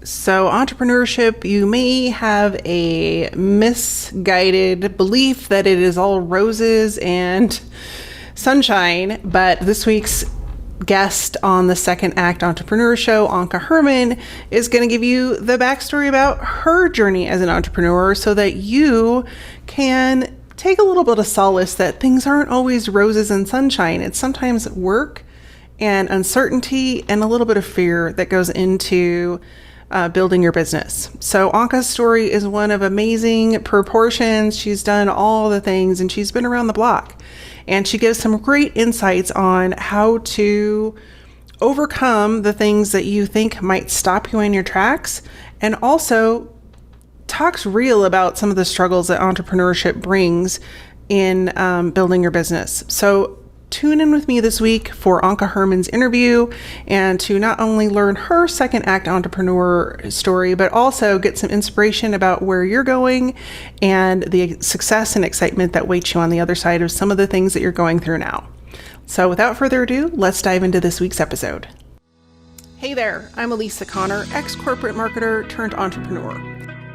So, entrepreneurship, you may have a misguided belief that it is all roses and sunshine, but this week's guest on the Second Act Entrepreneur Show, Anke Herrmann, is going to give you the backstory about her journey as an entrepreneur so that you can take a little bit of solace that things aren't always roses and sunshine. It's sometimes work and uncertainty and a little bit of fear that goes into building your business. So Anke's story is one of amazing proportions. She's done all the things and she's been around the block. And she gives some great insights on how to overcome the things that you think might stop you in your tracks, and also talks real about some of the struggles that entrepreneurship brings in building your business. So tune in with me this week for Anke Herrmann's interview and to not only learn her second act entrepreneur story, but also get some inspiration about where you're going and the success and excitement that waits you on the other side of some of the things that you're going through now. So without further ado, let's dive into this week's episode. Hey there, I'm Elisa Connor, ex-corporate marketer turned entrepreneur.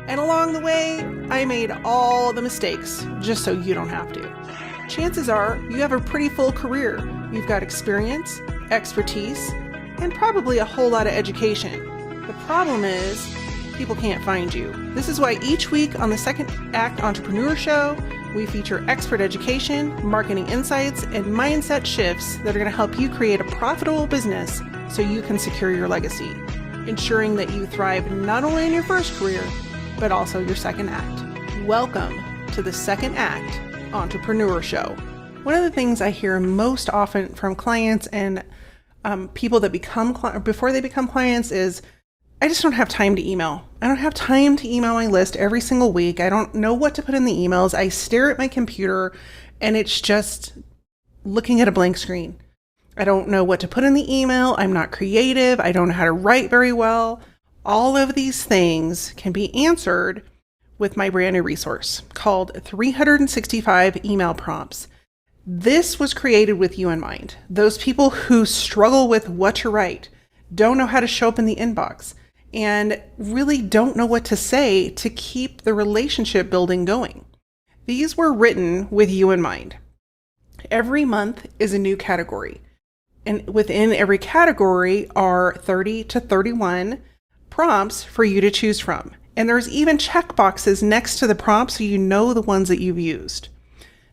And along the way, I made all the mistakes just so you don't have to. Chances are you have a pretty full career. You've got experience, expertise, and probably a whole lot of education. The problem is people can't find you. This is why each week on the Second Act Entrepreneur Show, we feature expert education, marketing insights, and mindset shifts that are going to help you create a profitable business so you can secure your legacy, ensuring that you thrive not only in your first career, but also your second act. Welcome to the Second Act Entrepreneur Show. One of the things I hear most often from clients and people that before they become clients is, I just don't have time to email. I don't have time to email my list every single week. I don't know what to put in the emails. I stare at my computer and it's just looking at a blank screen. I don't know what to put in the email. I'm not creative. I don't know how to write very well. All of these things can be answered with my brand new resource called 365 Email Prompts. This was created with you in mind. Those people who struggle with what to write, don't know how to show up in the inbox, and really don't know what to say to keep the relationship building going. These were written with you in mind. Every month is a new category, and within every category are 30 to 31 prompts for you to choose from. And there's even checkboxes next to the prompts so you know the ones that you've used.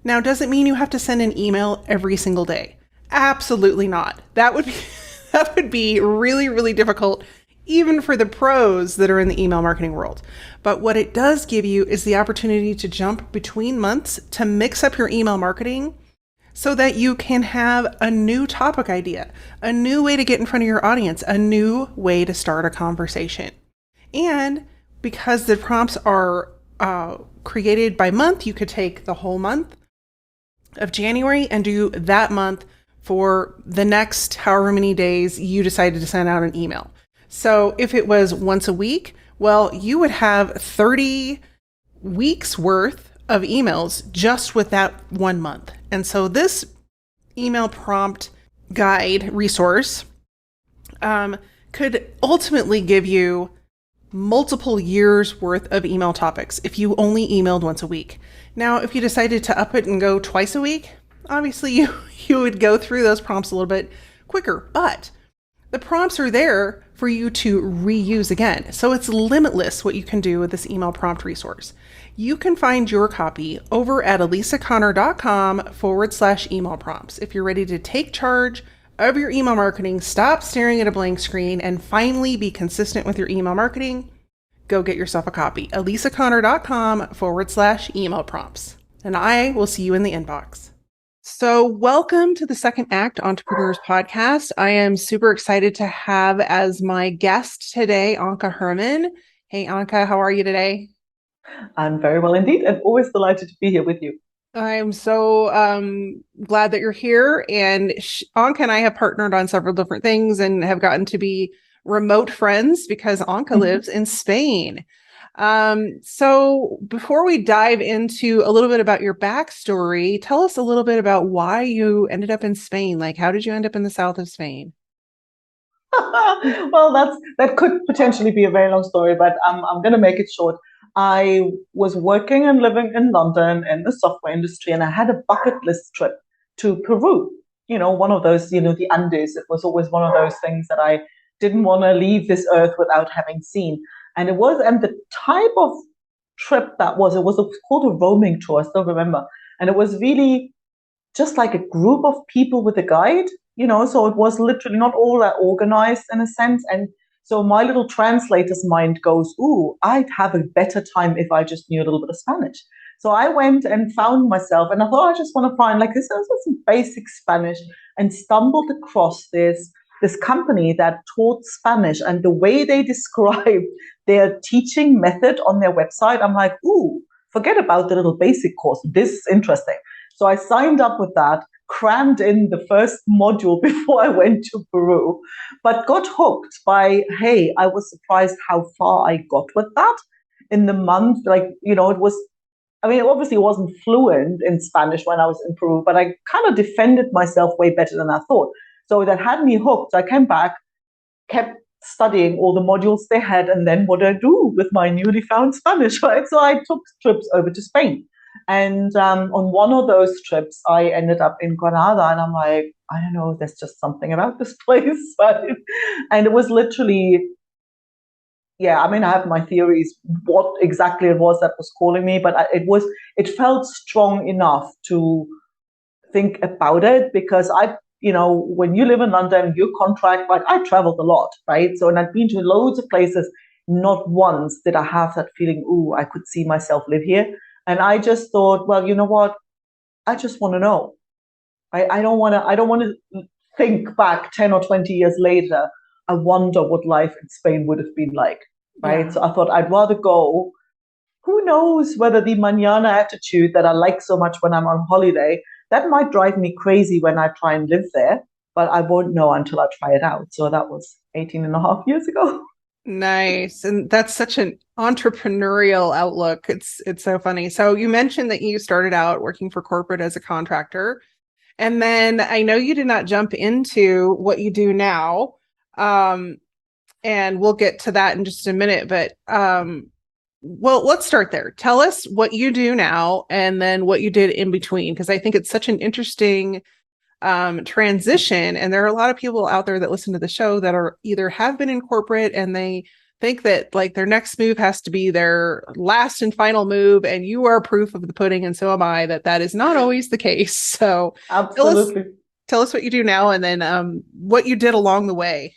Now, does it mean you have to send an email every single day? Absolutely not. That would be really, really difficult, even for the pros that are in the email marketing world. But what it does give you is the opportunity to jump between months to mix up your email marketing so that you can have a new topic idea, a new way to get in front of your audience, a new way to start a conversation. And because the prompts are created by month, you could take the whole month of January and do that month for the next however many days you decided to send out an email. So if it was once a week, well, you would have 30 weeks worth of emails just with that 1 month. And so this email prompt guide resource could ultimately give you multiple years worth of email topics if you only emailed once a week. Now, if you decided to up it and go twice a week, obviously you would go through those prompts a little bit quicker, but the prompts are there for you to reuse again. So it's limitless what you can do with this email prompt resource. You can find your copy over at elisaconnor.com/email prompts. If you're ready to take charge of your email marketing, stop staring at a blank screen, and finally be consistent with your email marketing, go get yourself a copy. elisaconnor.com/email prompts. And I will see you in the inbox. So welcome to the Second Act Entrepreneurs Podcast. I am super excited to have as my guest today, Anke Herrmann. Hey, Anke, how are you today? I'm very well indeed, and always delighted to be here with you. I'm so glad that you're here. And Anke and I have partnered on several different things and have gotten to be remote friends because Anke lives in Spain. So before we dive into a little bit about your backstory, tell us a little bit about why you ended up in Spain. Like, how did you end up in the south of Spain? Well, that could potentially be a very long story, but I'm going to make it short. I was working and living in London in the software industry, and I had a bucket list trip to Peru. One of those, the Andes. It was always one of those things that I didn't want to leave this earth without having seen. And the type of trip it was called a roaming tour. I still remember, and it was really just like a group of people with a guide, so it was literally not all that organized in a sense. And so my little translator's mind goes, ooh, I'd have a better time if I just knew a little bit of Spanish. So I went and found myself, and I thought I just want to find like this some basic Spanish, and stumbled across this company that taught Spanish, and the way they described their teaching method on their website, I'm like, ooh, forget about the little basic course. This is interesting. So I signed up with that, crammed in the first module before I went to Peru, but got hooked by, hey, I was surprised how far I got with that in the month. Like, it was, I mean, obviously it wasn't fluent in Spanish when I was in Peru, but I kind of defended myself way better than I thought. So that had me hooked. I came back, kept studying all the modules they had, and then what do I do with my newly found Spanish, right? So I took trips over to Spain. And on one of those trips, I ended up in Granada, and I'm like, I don't know, there's just something about this place. Right? And it was literally, yeah, I mean, I have my theories what exactly it was that was calling me, but it felt strong enough to think about it, because when you live in London, you contract, like I traveled a lot, right? So, and I've been to loads of places. Not once did I have that feeling, ooh, I could see myself live here. And I just thought, well, you know what? I just want to know. I don't want to think back 10 or 20 years later. I wonder what life in Spain would have been like, right? Yeah. So I thought I'd rather go. Who knows whether the mañana attitude that I like so much when I'm on holiday, that might drive me crazy when I try and live there, but I won't know until I try it out. So that was 18 and a half years ago. Nice. And that's such an entrepreneurial outlook. It's so funny. So you mentioned that you started out working for corporate as a contractor. And then I know you did not jump into what you do now. Um, and we'll get to that in just a minute. But well, let's start there. Tell us what you do now and then what you did in between, because I think it's such an interesting transition. And there are a lot of people out there that listen to the show that are either have been in corporate and they think that like their next move has to be their last and final move. And you are proof of the pudding. And so am I that is not always the case. So Absolutely. tell us what you do now and then what you did along the way.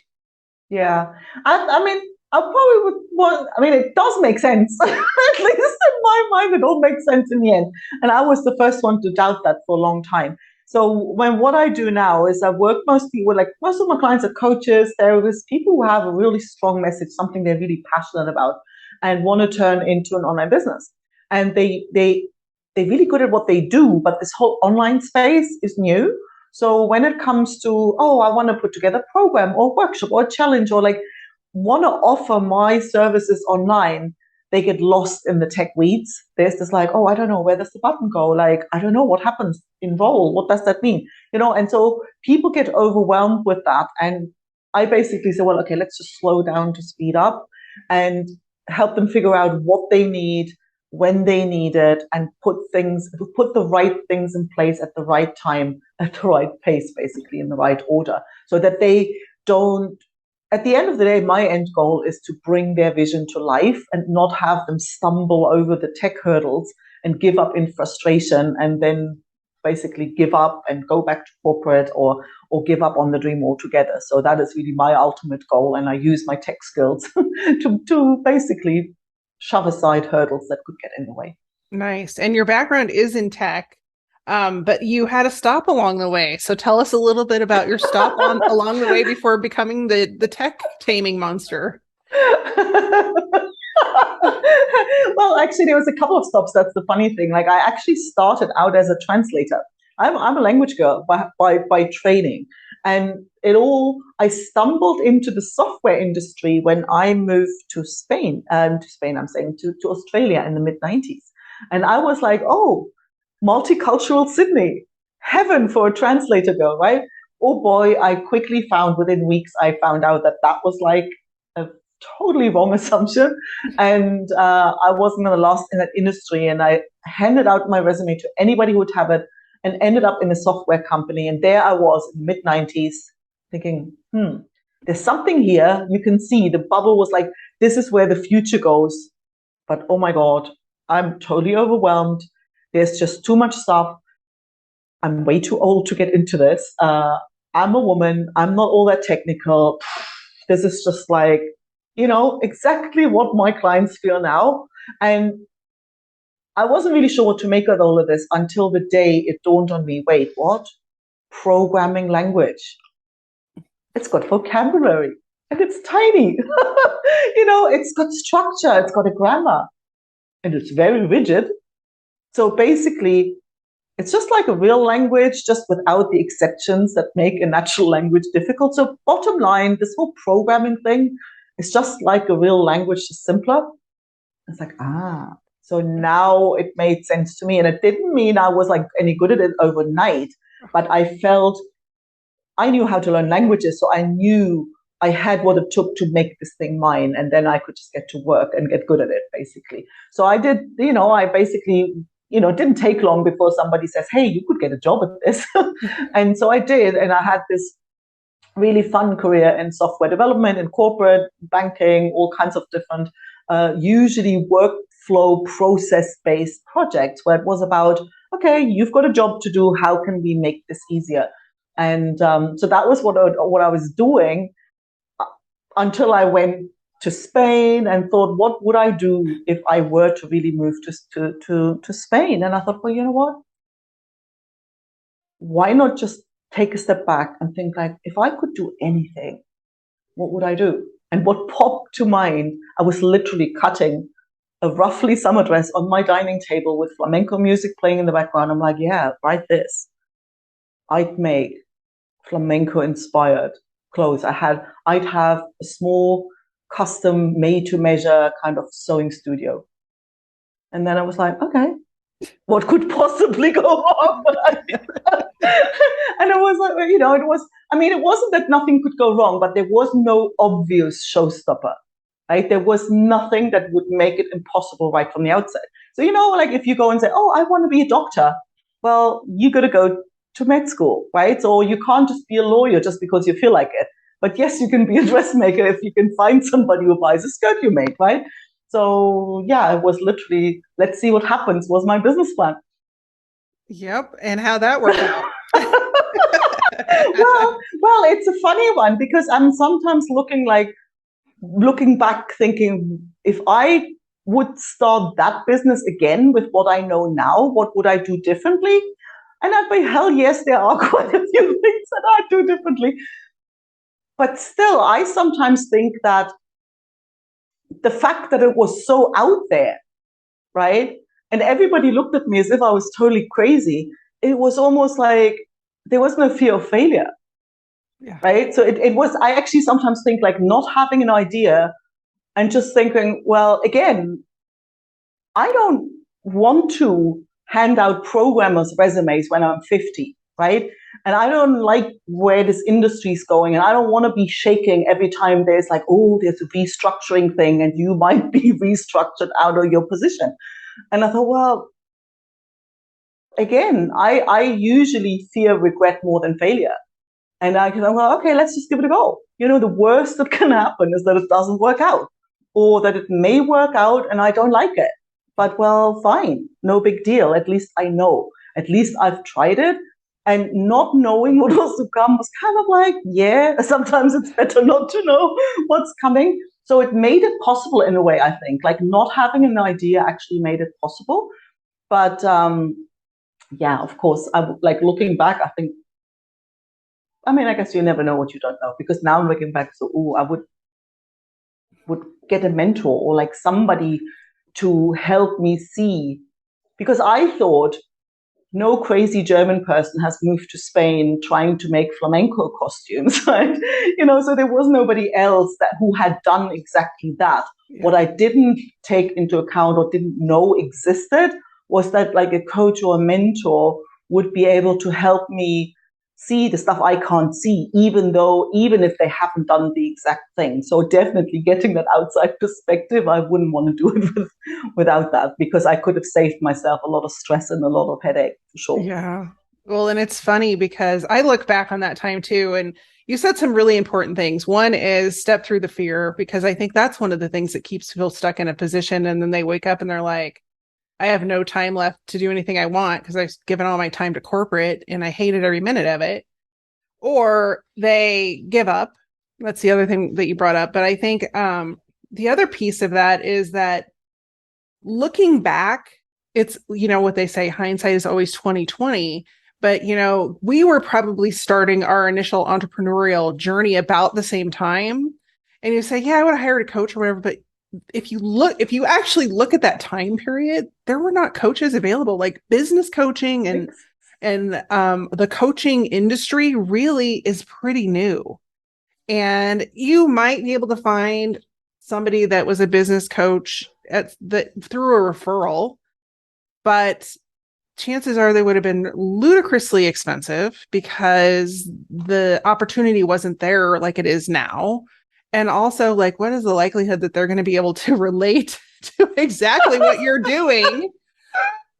Yeah. I mean, I probably would want, I mean, it does make sense. At least in my mind, it all makes sense in the end. And I was the first one to doubt that for a long time. So what I do now is I work mostly with, like, most of my clients are coaches, therapists, people who have a really strong message, something they're really passionate about and want to turn into an online business. And they're really good at what they do, but this whole online space is new. So when it comes to, oh, I want to put together a program or workshop or a challenge, or like want to offer my services online, they get lost in the tech weeds. There's this like, oh, I don't know, where does the button go? Like, I don't know what happens in role. What does that mean? And so people get overwhelmed with that. And I basically say, well, okay, let's just slow down to speed up and help them figure out what they need, when they need it, and put the right things in place at the right time, at the right pace, basically in the right order, so that they don't, at the end of the day, my end goal is to bring their vision to life and not have them stumble over the tech hurdles and give up in frustration and then basically give up and go back to corporate, or give up on the dream altogether. So that is really my ultimate goal. And I use my tech skills to basically shove aside hurdles that could get in the way. Nice. And your background is in tech, but you had a stop along the way. So tell us a little bit about your stop along the way before becoming the tech taming monster. Well, actually, there was a couple of stops. That's the funny thing. Like, I actually started out as a translator. I'm a language girl by training. And I stumbled into the software industry when I moved to Spain, to Australia in the mid 90s. And I was like, oh, multicultural Sydney, heaven for a translator girl, right? oh boy, I quickly found within weeks, I found out that that was like a totally wrong assumption. And I wasn't going to last in that industry. And I handed out my resume to anybody who would have it and ended up in a software company. And there I was in the mid-90s thinking, there's something here. You can see the bubble was like, this is where the future goes. But oh my God, I'm totally overwhelmed. There's just too much stuff. I'm way too old to get into this. I'm a woman. I'm not all that technical. This is just like, exactly what my clients feel now. And I wasn't really sure what to make of all of this until the day it dawned on me, wait, what? Programming language. It's got vocabulary and it's tiny. It's got structure. It's got a grammar and it's very rigid. So basically, it's just like a real language, just without the exceptions that make a natural language difficult. So bottom line, this whole programming thing is just like a real language, just simpler. It's like, so now it made sense to me. And it didn't mean I was like any good at it overnight, but I felt I knew how to learn languages. So I knew I had what it took to make this thing mine. And then I could just get to work and get good at it, basically. So I did, I basically it didn't take long before somebody says, hey, you could get a job at this. And so I did. And I had this really fun career in software development, in corporate banking, all kinds of different, usually workflow process-based projects where it was about, okay, you've got a job to do. How can we make this easier? And so that was what I was doing until I went to Spain and thought, what would I do if I were to really move to Spain? And I thought, well, you know what? Why not just take a step back and think like, if I could do anything, what would I do? And what popped to mind, I was literally cutting a roughly summer dress on my dining table with flamenco music playing in the background. I'm like, yeah, write this. I'd make flamenco inspired clothes. I'd have a small custom made to measure kind of sewing studio. And then I was like, okay, what could possibly go wrong? And I was like, it wasn't that nothing could go wrong, but there was no obvious showstopper, right? There was nothing that would make it impossible right from the outset. So, like if you go and say, oh, I want to be a doctor, well, you got to go to med school, right? So you can't just be a lawyer just because you feel like it. But yes, you can be a dressmaker if you can find somebody who buys a skirt you make, right? So yeah, it was literally, let's see what happens, was my business plan. Yep. And how that worked out. well, it's a funny one because I'm sometimes looking back thinking, if I would start that business again with what I know now, what would I do differently? And I'd be, hell yes, there are quite a few things that I do differently. But still, I sometimes think that the fact that it was so out there, right? And everybody looked at me as if I was totally crazy. It was almost like there was no fear of failure, right? So it was, I actually sometimes think like not having an idea and just thinking, well, again, I don't want to hand out programmers' resumes when I'm 50, right? And I don't like where this industry is going. And I don't want to be shaking every time there's like, oh, there's a restructuring thing and you might be restructured out of your position. And I thought, well, again, I usually fear regret more than failure. And I can go, okay, let's just give it a go. The worst that can happen is that it doesn't work out or that it may work out and I don't like it. But well, fine, no big deal. At least I know. At least I've tried it. And not knowing what was to come was kind of like, yeah, sometimes it's better not to know what's coming. So it made it possible in a way, I think. Like not having an idea actually made it possible. But yeah, of course, like looking back, I think, I guess you never know what you don't know. Because now I'm looking back, so I would get a mentor or like somebody to help me see, because I thought no crazy German person has moved to Spain trying to make flamenco costumes, right? So there was nobody else who had done exactly that. Yeah. What I didn't take into account or didn't know existed was that like a coach or a mentor would be able to help me see the stuff I can't see, even if they haven't done the exact thing. So definitely getting that outside perspective, I wouldn't want to do it without that, because I could have saved myself a lot of stress and a lot of headache for sure. Yeah. Well, and it's funny because I look back on that time too, and you said some really important things. One is step through the fear, because I think that's one of the things that keeps people stuck in a position. And then they wake up and they're like, I have no time left to do anything I want because I've given all my time to corporate and I hated every minute of it. Or they give up. That's the other thing that you brought up. But I think the other piece of that is that looking back, it's, what they say, hindsight is always 2020. But, we were probably starting our initial entrepreneurial journey about the same time. And you say, yeah, I would have hired a coach or whatever. But if you actually look at that time period, there were not coaches available, like business coaching and the coaching industry really is pretty new. And you might be able to find somebody that was a business coach through a referral, but chances are they would have been ludicrously expensive because the opportunity wasn't there like it is now. And also, like, what is the likelihood that they're going to be able to relate to exactly what you're doing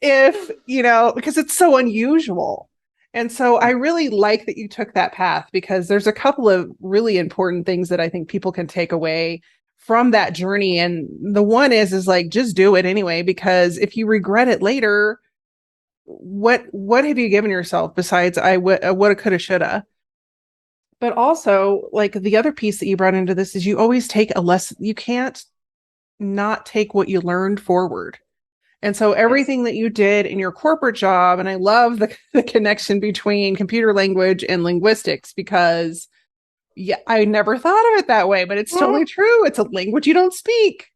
if, because it's so unusual. And so I really like that you took that path, because there's a couple of really important things that I think people can take away from that journey. And the one is like, just do it anyway, because if you regret it later, what have you given yourself besides woulda, coulda, shoulda? But also, like, the other piece that you brought into this is you always take a lesson. You can't not take what you learned forward. And so everything that you did in your corporate job, and I love the connection between computer language and linguistics, because I never thought of it that way, but it's totally true. It's a language you don't speak.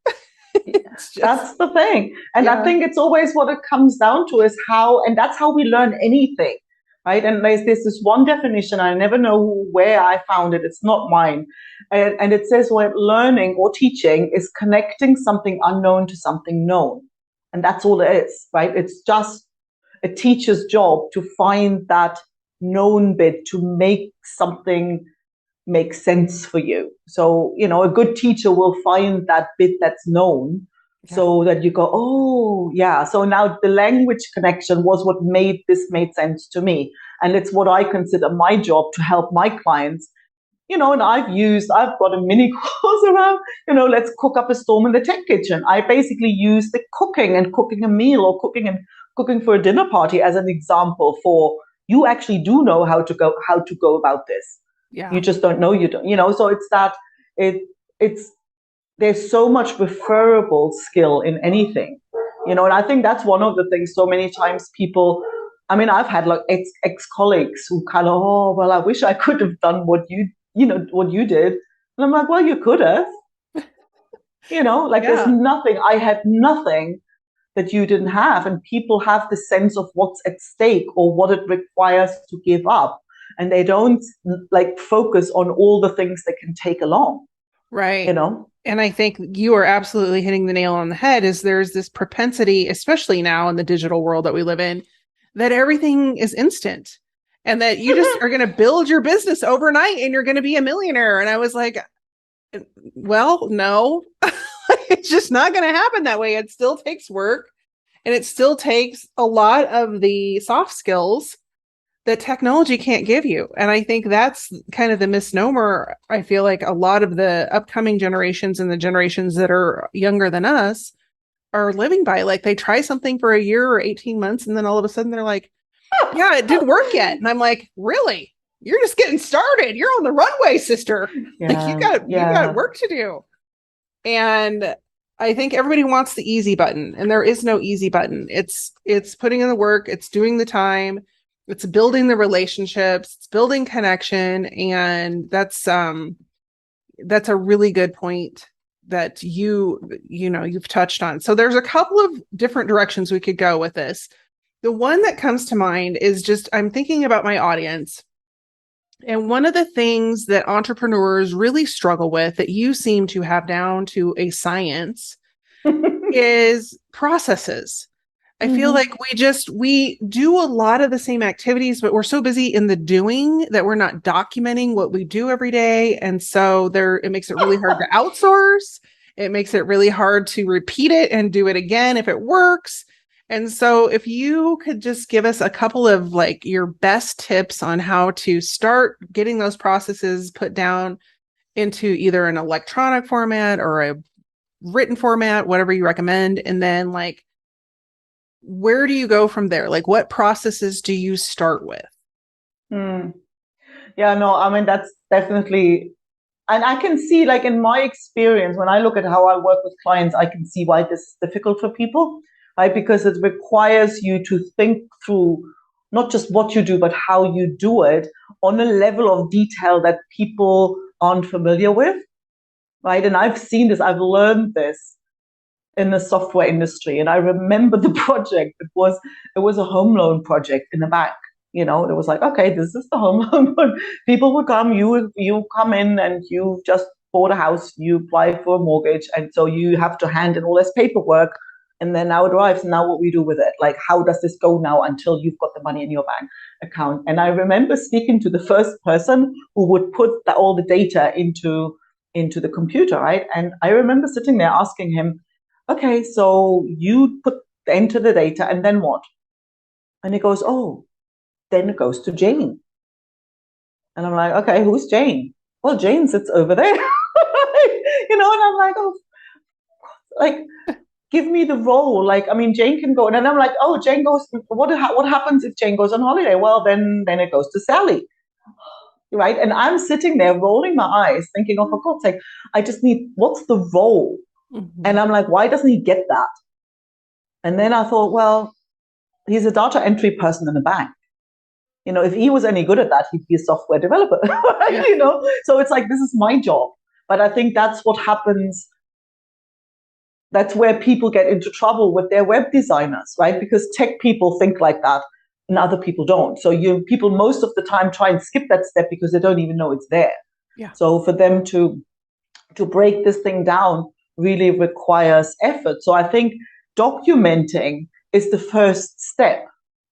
That's the thing. And I think it's always what it comes down to is and that's how we learn anything. Right. And there's this one definition. I never know where I found it. It's not mine. And it says, when learning or teaching is connecting something unknown to something known. And that's all it is. Right. It's just a teacher's job to find that known bit to make something make sense for you. So, a good teacher will find that bit that's known. So that you go, oh, yeah. So now the language connection was what made sense to me. And it's what I consider my job to help my clients, and I've got a mini course around, let's cook up a storm in the tech kitchen. I basically use the cooking a meal or cooking for a dinner party as an example for you actually do know how to go about this. Yeah. You just don't know you don't, so it's that there's so much referable skill in anything, and I think that's one of the things so many times people, I've had like ex-colleagues who kind of, oh, well, I wish I could have done what you did. And I'm like, well, you could have, there's nothing, I had nothing that you didn't have. And people have the sense of what's at stake or what it requires to give up. And they don't focus on all the things they can take along. Right. And I think you are absolutely hitting the nail on the head. Is there's this propensity, especially now in the digital world that we live in, that everything is instant and that you just are going to build your business overnight and you're going to be a millionaire. And I was like, well, no, it's just not going to happen that way. It still takes work, and it still takes a lot of the soft skills that technology can't give you. And I think that's kind of the misnomer. I feel like a lot of the upcoming generations and the generations that are younger than us are living by. Like, they try something for a year or 18 months, and then all of a sudden they're like, yeah, it didn't work yet. And I'm like, really? You're just getting started. You're on the runway, sister. Yeah, like, you got work to do. And I think everybody wants the easy button, and there is no easy button. It's putting in the work. It's doing the time. It's building the relationships, it's building connection. And that's a really good point that you've touched on. So there's a couple of different directions we could go with this. The one that comes to mind is just, I'm thinking about my audience. And one of the things that entrepreneurs really struggle with, that you seem to have down to a science, is processes. I feel Mm-hmm. like we do a lot of the same activities, but we're so busy in the doing that we're not documenting what we do every day. And so it makes it really hard to outsource. It makes it really hard to repeat it and do it again if it works. And so if you could just give us a couple of like your best tips on how to start getting those processes put down into either an electronic format or a written format, whatever you recommend, and then like where do you go from there? Like, what processes do you start with? Mm. Yeah, no, I mean, that's definitely, and I can see, like, in my experience, when I look at how I work with clients, I can see why this is difficult for people, right? Because it requires you to think through not just what you do, but how you do it on a level of detail that people aren't familiar with, right? And I've seen this, I've learned this in the software industry. And I remember the project. It was a home loan project in a bank. It was like, okay, this is the home loan. People would come, you come in and you just bought a house, you apply for a mortgage, and so you have to hand in all this paperwork. And then now it arrives. Now what we do with it? Like, how does this go now until you've got the money in your bank account? And I remember speaking to the first person who would put all the data into the computer, right? And I remember sitting there asking him, okay, so you enter the data and then what? And he goes, oh, then it goes to Jane. And I'm like, okay, who's Jane? Well, Jane sits over there. And I'm like, oh, like, give me the role. Like, I mean, Jane can go. And then I'm like, oh, Jane goes, what happens if Jane goes on holiday? Well, then it goes to Sally. Right. And I'm sitting there rolling my eyes thinking, oh, for God's sake, I just need, what's the role? Mm-hmm. And I'm like, why doesn't he get that? And then I thought, well, he's a data entry person in a bank. If he was any good at that, he'd be a software developer. Yeah. So it's like, this is my job. But I think that's what happens. That's where people get into trouble with their web designers, right? Because tech people think like that and other people don't. So people most of the time try and skip that step because they don't even know it's there. Yeah. So for them to break this thing down really requires effort. So I think documenting is the first step,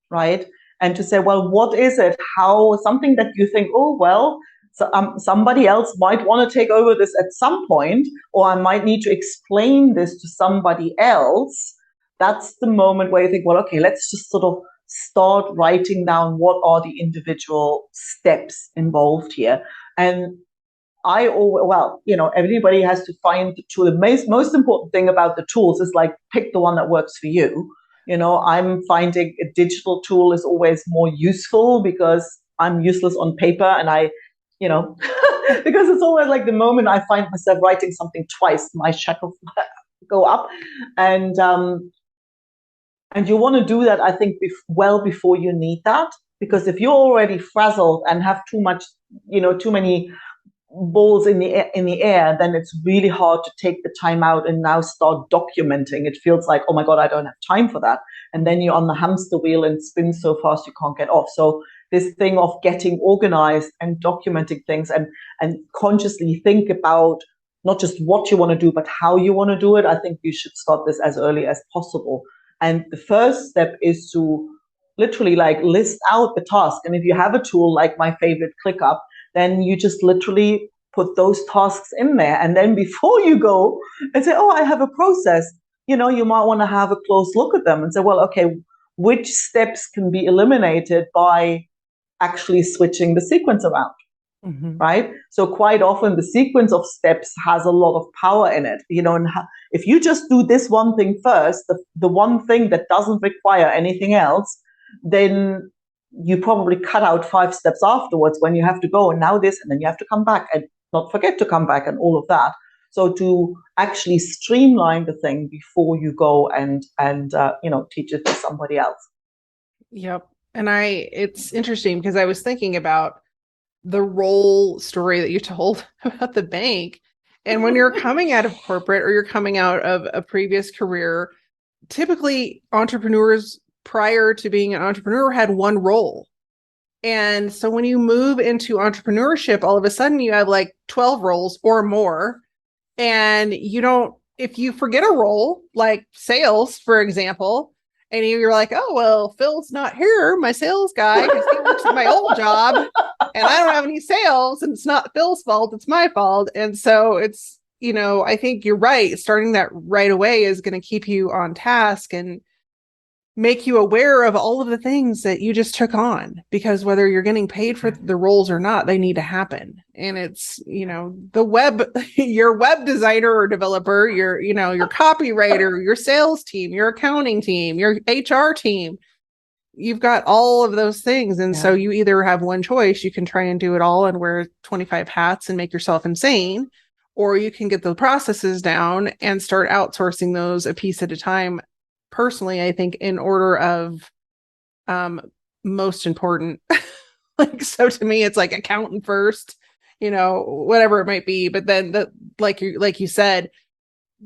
right? And to say, well, what is it? How something that you think, oh, well, so, somebody else might want to take over this at some point, or I might need to explain this to somebody else. That's the moment where you think, well, okay, let's just sort of start writing down what are the individual steps involved here. And everybody has to find the tool. The most important thing about the tools is like pick the one that works for you. I'm finding a digital tool is always more useful because I'm useless on paper, and because it's always like the moment I find myself writing something twice, my shackles go up, and you want to do that, I think, well before you need that, because if you're already frazzled and have too many balls in the air, then it's really hard to take the time out and now start documenting. It feels like, oh my God, I don't have time for that. And then you're on the hamster wheel and spin so fast you can't get off. So this thing of getting organized and documenting things and consciously think about not just what you want to do, but how you want to do it. I think you should start this as early as possible. And the first step is to literally like list out the task. And if you have a tool like my favorite ClickUp, then you just literally put those tasks in there. And then before you go and say, oh, I have a process, you might want to have a close look at them and say, well, okay, which steps can be eliminated by actually switching the sequence around, right? So quite often the sequence of steps has a lot of power in it, and if you just do this one thing first, the one thing that doesn't require anything else, then you probably cut out 5 steps afterwards when you have to go and now this, and then you have to come back and not forget to come back and all of that. So to actually streamline the thing before you go and teach it to somebody else. Yep. And it's interesting because I was thinking about the role story that you told about the bank. And when you're coming out of corporate or you're coming out of a previous career, typically entrepreneurs prior to being an entrepreneur had one role. And so when you move into entrepreneurship, all of a sudden you have like 12 roles or more. And if you forget a role, like sales, for example, And you're like, oh, well, Phil's not here, my sales guy, because he works at my old job and I don't have any sales, and it's not Phil's fault, it's my fault. And so it's, I think you're right. Starting that right away is going to keep you on task and make you aware of all of the things that you just took on, because whether you're getting paid for the roles or not, they need to happen. And it's, the web, your web designer or developer, your copywriter, your sales team, your accounting team, your HR team, you've got all of those things. And so you either have one choice: you can try and do it all and wear 25 hats and make yourself insane, or you can get the processes down and start outsourcing those a piece at a time. Personally, I think in order of most important. So to me, it's like accountant first, whatever it might be. But then like you said,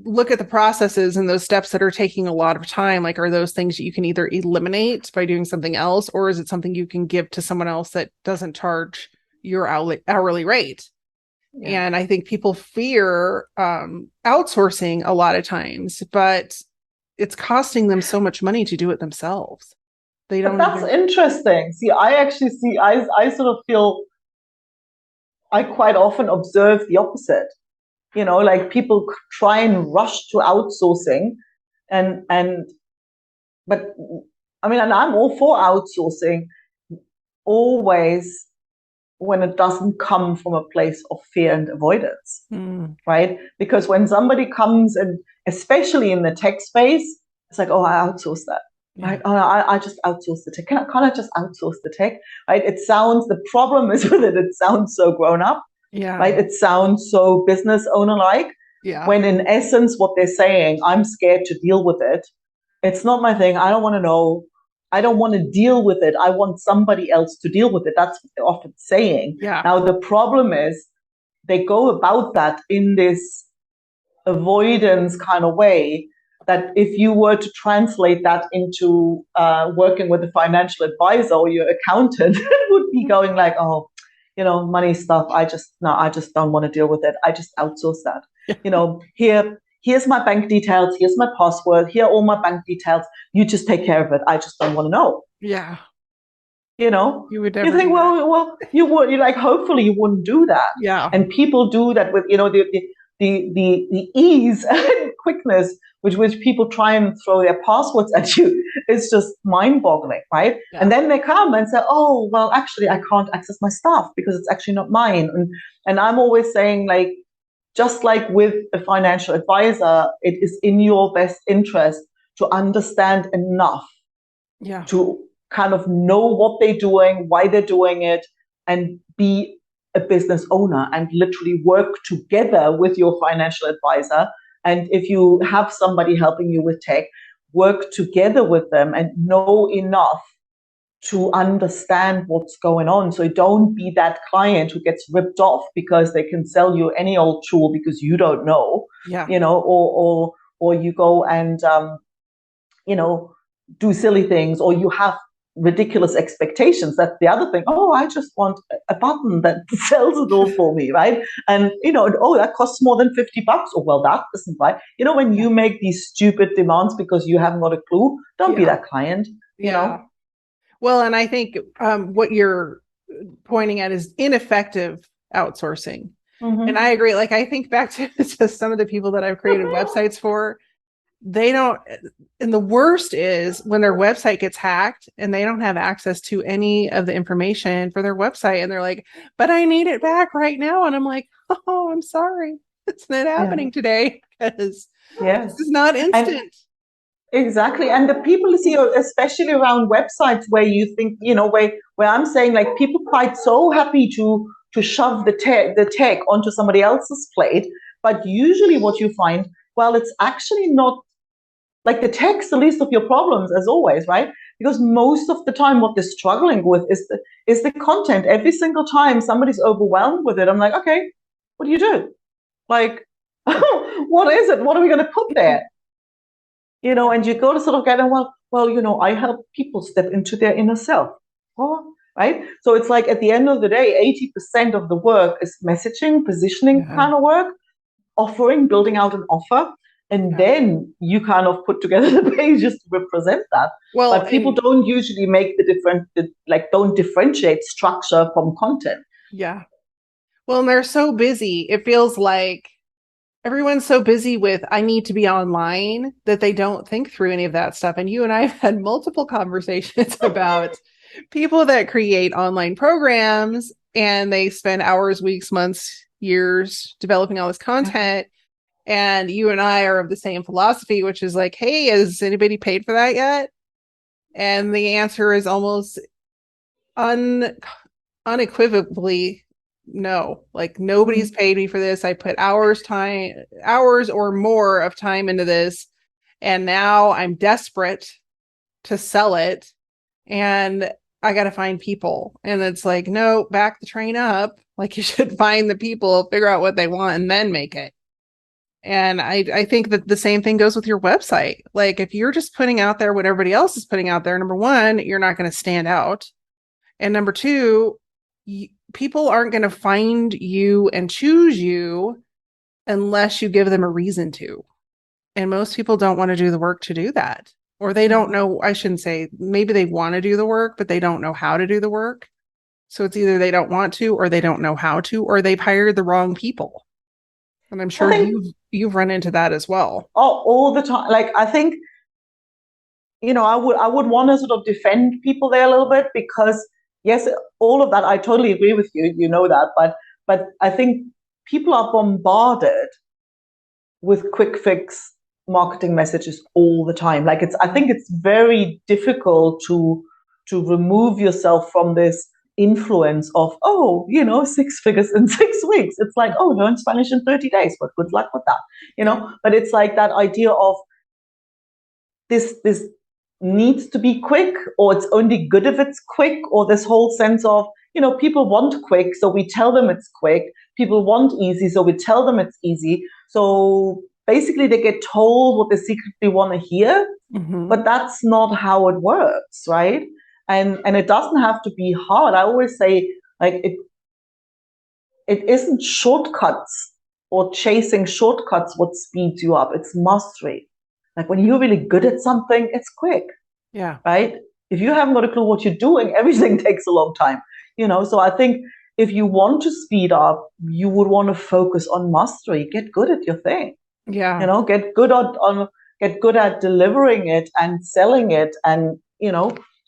look at the processes and those steps that are taking a lot of time. Like, are those things that you can either eliminate by doing something else, or is it something you can give to someone else that doesn't charge your hourly rate? Yeah. And I think people fear outsourcing a lot of times, but it's costing them so much money to do it themselves. They don't. But that's interesting. See, I sort of feel, I quite often observe the opposite. Like people try and rush to outsourcing, but I mean, and I'm all for outsourcing, always when it doesn't come from a place of fear and avoidance, right? Because when somebody comes, and especially in the tech space, it's like, oh, I outsource that, right? Oh, I just outsource the tech. Can't I just outsource the tech, right? The problem is with it sounds so grown up, right? It sounds so business owner-like, when in essence, what they're saying, I'm scared to deal with it. It's not my thing. I don't want to know. I don't want to deal with it. I want somebody else to deal with it. That's what they're often saying. Yeah. Now, the problem is they go about that in this avoidance kind of way, that if you were to translate that into working with a financial advisor or your accountant, it would be going like, oh, money stuff. I just don't want to deal with it. I just outsource that. Here's my bank details. Here's my password. Here are all my bank details. You just take care of it. I just don't want to know. Yeah. You would never. You think, well, you would. You like, hopefully, you wouldn't do that. Yeah. And people do that with, the ease and quickness with which people try and throw their passwords at you. It's just mind-boggling, right? Yeah. And then they come and say, oh, well, actually, I can't access my stuff because it's actually not mine. And I'm always saying, like, just like with a financial advisor, it is in your best interest to understand enough to kind of know what they're doing, why they're doing it, and be a business owner and literally work together with your financial advisor. And if you have somebody helping you with tech, work together with them and know enough to understand what's going on. So don't be that client who gets ripped off because they can sell you any old tool because you don't know, or you go and, do silly things, or you have ridiculous expectations. That's the other thing. Oh, I just want a button that sells it all for me, right? And, oh, that costs more than $50. Oh, well, that isn't right. When you make these stupid demands because you haven't got a clue, don't be that client, you know? Well, and I think what you're pointing at is ineffective outsourcing. Mm-hmm. And I agree. Like, I think back to some of the people that I've created websites for, they don't, and the worst is when their website gets hacked and they don't have access to any of the information for their website. And they're like, but I need it back right now. And I'm like, oh, I'm sorry. It's not happening today, because this is not instant. Exactly. And the people you see, especially around websites where you think, where I'm saying, like, people quite so happy to shove the tech onto somebody else's plate. But usually what you find, well, it's actually not, like, the tech's the least of your problems, as always, right? Because most of the time what they're struggling with is the content. Every single time somebody's overwhelmed with it, I'm like, okay, what do you do? Like, what is it? What are we going to put there? And you go to sort of get, well, I help people step into their inner self. Oh, right? So it's like, at the end of the day, 80% of the work is messaging, positioning kind of work, offering, building out an offer. And then you kind of put together the pages to represent that. Well, but people don't usually make don't differentiate structure from content. Yeah. Well, and they're so busy. It feels like everyone's so busy with, I need to be online, that they don't think through any of that stuff. And you and I have had multiple conversations about people that create online programs and they spend hours, weeks, months, years developing all this content. And you and I are of the same philosophy, which is like, hey, has anybody paid for that yet? And the answer is almost unequivocally no. Like, nobody's paid me for this. I put hours or more of time into this, and now I'm desperate to sell it, and I got to find people. And it's like, no, back the train up. Like, you should find the people, figure out what they want, and then make it. And I think that the same thing goes with your website. Like, if you're just putting out there what everybody else is putting out there, number one, you're not going to stand out. And number two, people aren't going to find you and choose you unless you give them a reason to. And most people don't want to do the work to do that. Or they don't know, I shouldn't say, maybe they want to do the work, but they don't know how to do the work. So it's either they don't want to, or they don't know how to, or they've hired the wrong people. And I'm sure you've run into that as well. Oh, all the time. Like, I think, I would want to sort of defend people there a little bit, because yes, all of that, I totally agree with you, that, but I think people are bombarded with quick fix marketing messages all the time. Like, I think it's very difficult to remove yourself from this influence of, 6 figures in 6 weeks. It's like, learn Spanish in 30 days, but good luck with that, but it's like that idea of this needs to be quick, or it's only good if it's quick, or this whole sense of, people want quick, so we tell them it's quick. People want easy, so we tell them it's easy. So basically they get told what they secretly want to hear, but that's not how it works, right? And it doesn't have to be hard. I always say, like, it isn't shortcuts or chasing shortcuts what speeds you up. It's mastery. Like, when you're really good at something, it's quick. Yeah. Right? If you haven't got a clue what you're doing, everything takes a long time. So I think if you want to speed up, you would want to focus on mastery. Get good at your thing. Yeah. Get good at delivering it and selling it, and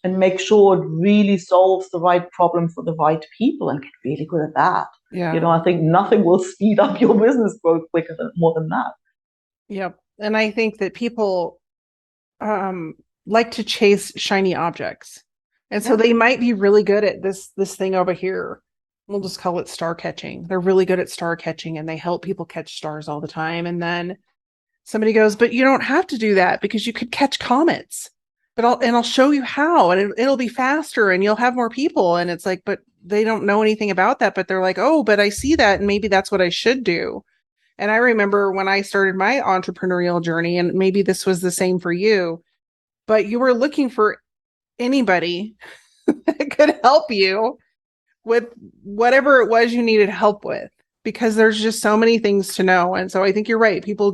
and make sure it really solves the right problem for the right people, and get really good at that. Yeah. I think nothing will speed up your business growth more than that. Yep. And I think that people like to chase shiny objects. And so they might be really good at this thing over here. We'll just call it star catching. They're really good at star catching, and they help people catch stars all the time. And then somebody goes, but you don't have to do that, because you could catch comets. But I'll show you how, and it'll be faster, and you'll have more people. And it's like, but they don't know anything about that. But they're like, oh, but I see that, and maybe that's what I should do. And I remember when I started my entrepreneurial journey, and maybe this was the same for you, but you were looking for anybody that could help you with whatever it was you needed help with, because there's just so many things to know. And so I think you're right. People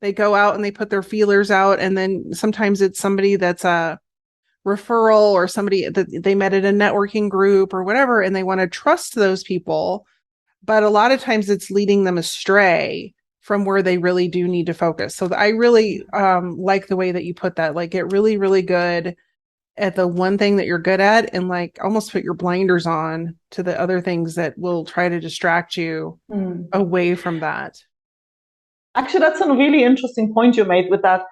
they go out and they put their feelers out, and then sometimes it's somebody that's a referral, or somebody that they met at a networking group or whatever, and they want to trust those people. But a lot of times it's leading them astray from where they really do need to focus. So I really like the way that you put that. Like, get really, really good at the one thing that you're good at, and like almost put your blinders on to the other things that will try to distract you away from that. Actually, that's a really interesting point you made with that.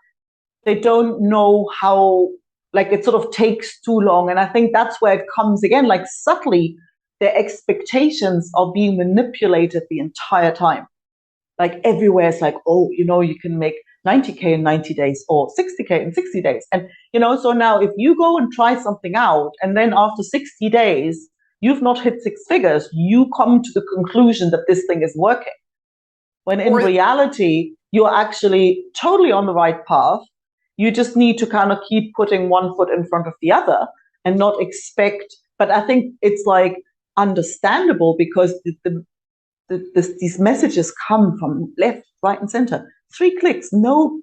They don't know how, like, it sort of takes too long. And I think that's where it comes again, like, subtly, their expectations are being manipulated the entire time. Like, everywhere it's like, oh, you can make 90K in 90 days or 60K in 60 days. And, so now if you go and try something out, and then after 60 days, you've not hit 6 figures, you come to the conclusion that this thing is working. When in reality, you're actually totally on the right path. You just need to kind of keep putting one foot in front of the other and not expect. But I think it's like understandable, because these messages come from left, right, and center. 3 clicks, no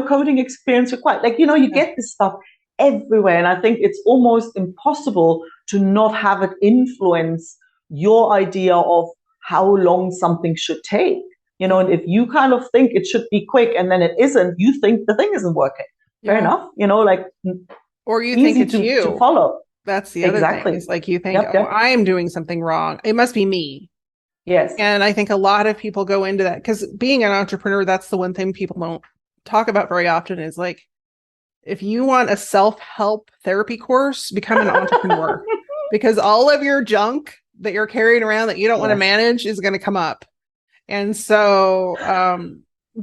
coding experience required. Like, you get this stuff everywhere. And I think it's almost impossible to not have it influence your idea of how long something should take. And if you kind of think it should be quick and then it isn't, you think the thing isn't working. Fair enough. Or you think it's you to follow. That's the other thing. It's like you think, I am doing something wrong. It must be me. Yes. And I think a lot of people go into that because being an entrepreneur, that's the one thing people don't talk about very often is like, if you want a self-help therapy course, become an entrepreneur because all of your junk that you're carrying around that you don't want to manage is going to come up. And so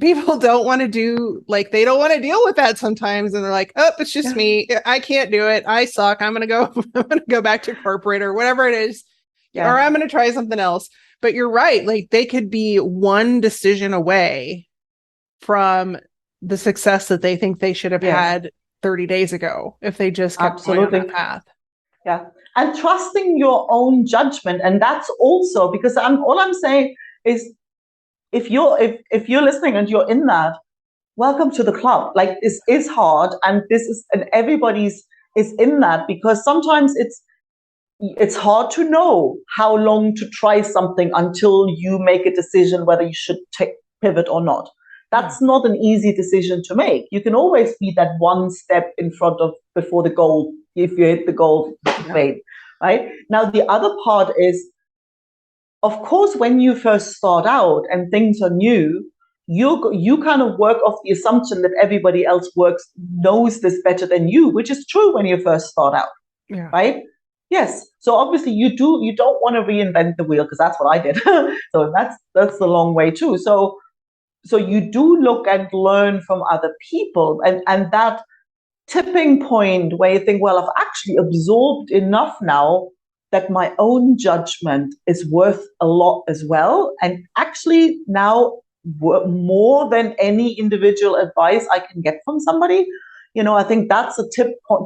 people don't want to they don't want to deal with that sometimes. And they're like, oh, it's just me. I can't do it. I suck. I'm going to go back to corporate or whatever it is. Yeah. Or I'm going to try something else. But you're right. Like they could be one decision away from the success that they think they should have had 30 days ago if they just kept going on that path. Yeah. And trusting your own judgment. And that's also because all I'm saying is if you're listening and you're in that, welcome to the club. Like this is hard and everybody's is in that because sometimes it's hard to know how long to try something until you make a decision whether you should pivot or not. That's not an easy decision to make. You can always be that one step in front of before the goal. If you hit the goal, fade, right? Now, the other part is, of course, when you first start out and things are new, you kind of work off the assumption that everybody else knows this better than you, which is true when you first start out, right? Yes. So obviously you don't want to reinvent the wheel because that's what I did. So that's the long way too. So you do look and learn from other people and that tipping point where you think, well, I've actually absorbed enough now that my own judgment is worth a lot as well. And actually now more than any individual advice I can get from somebody, I think that's a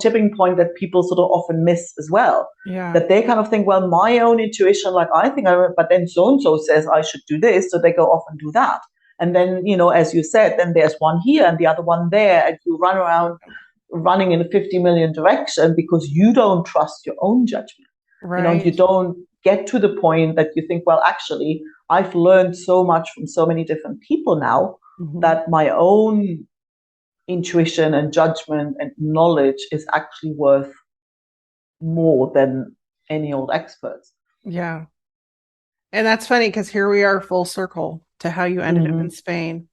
tipping point that people sort of often miss as well. Yeah. That they kind of think, well, my own intuition, like I think but then so-and-so says I should do this. So they go off and do that. And then, as you said, then there's one here and the other one there. And you run around running in a 50 million direction because you don't trust your own judgment. Right. You don't get to the point that you think, well, actually, I've learned so much from so many different people now that my own intuition and judgment and knowledge is actually worth more than any old experts. Yeah. And that's funny because here we are full circle to how you ended up in Spain,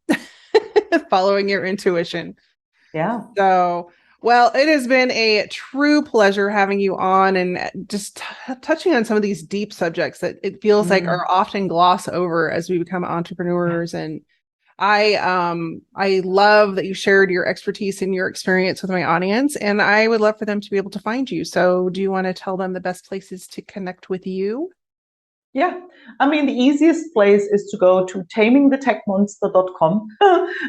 following your intuition. Yeah. So, well, it has been a true pleasure having you on and just touching on some of these deep subjects that it feels like are often glossed over as we become entrepreneurs. And I love that you shared your expertise and your experience with my audience, and I would love for them to be able to find you. So do you want to tell them the best places to connect with you? Yeah. I mean, the easiest place is to go to tamingthetechmonster.com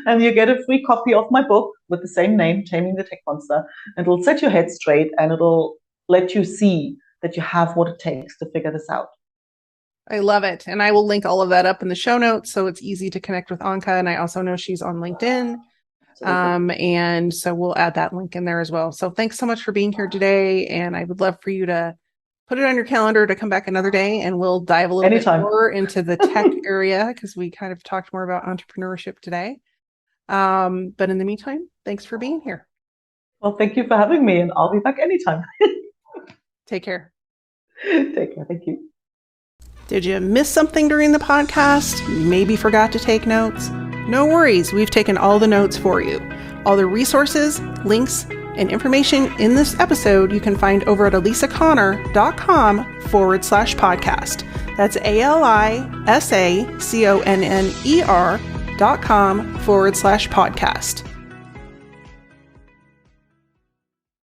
and you get a free copy of my book with the same name, Taming the Tech Monster, and it'll set your head straight and it'll let you see that you have what it takes to figure this out. I love it. And I will link all of that up in the show notes so it's easy to connect with Anke. And I also know she's on LinkedIn. And so we'll add that link in there as well. So thanks so much for being here today. And I would love for you to put it on your calendar to come back another day and we'll dive a little bit more into the tech area because we kind of talked more about entrepreneurship today. But in the meantime, thanks for being here. Well, thank you for having me and I'll be back anytime. Take care. Take care. Thank you. Did you miss something during the podcast? Maybe forgot to take notes? No worries. We've taken all the notes for you. All the resources, links, and information in this episode you can find over at alisaconnor.com/podcast. That's ALISACONNER.com/podcast.